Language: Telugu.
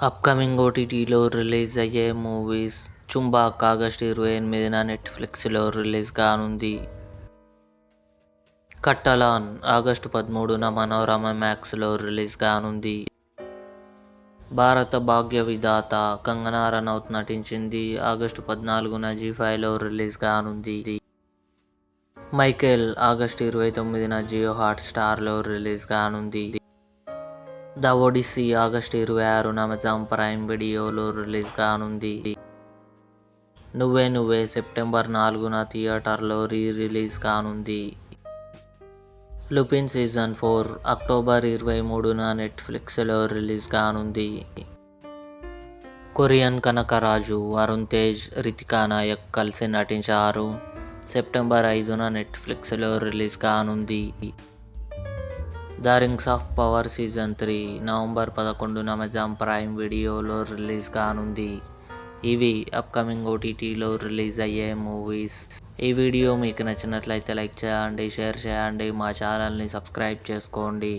అప్కమింగ్ ఓటీటీలో రిలీజ్ అయ్యే మూవీస్ 'చుంబాక్' ఆగస్టు 28న నెట్ఫ్లిక్స్లో రిలీజ్ కానుంది. 'కట్టలాన్' ఆగస్టు 13న మనోరమ మ్యాక్స్లో రిలీజ్ కానుంది. భారత భాగ్య విధాత కంగనా రనౌత్ నటించింది. ఆగస్టు 14న జీ5లో రిలీజ్ కానుంది. 'మైకేల్' ఆగస్టు 29న జియో హాట్స్టార్లో రిలీజ్ కానుంది. 'ద ఒడిస్సీ' ఆగస్టు 26న అమెజాన్ ప్రైమ్ వీడియోలో రిలీజ్ కానుంది. 'నువ్వే నువ్వే' సెప్టెంబర్ 4న థియేటర్లో రిలీజ్ కానుంది. 'లుపిన్ సీజన్ 4' అక్టోబర్ 23న నెట్ఫ్లిక్స్లో రిలీజ్ కానుంది. కొరియన్ 'కనకరాజు' వరుణ్ తేజ్, రితికా నాయక్ కలిసి నటించారు. సెప్టెంబర్ 5న నెట్ఫ్లిక్స్లో రిలీజ్ కానుంది. 'The Rings of Power' season 3 November 11న అమెజాన్ ప్రైమ్ వీడియోలో రిలీజ్ కానుంది. ఇవి అప్కమింగ్ ఓటీటీలో రిలీజ్ అయ్యే మూవీస్. ఈ వీడియో మీకు నచ్చినట్లయితే లైక్ చేయండి, షేర్ చేయండి, మా ఛానల్ని సబ్స్క్రైబ్ చేసుకోండి.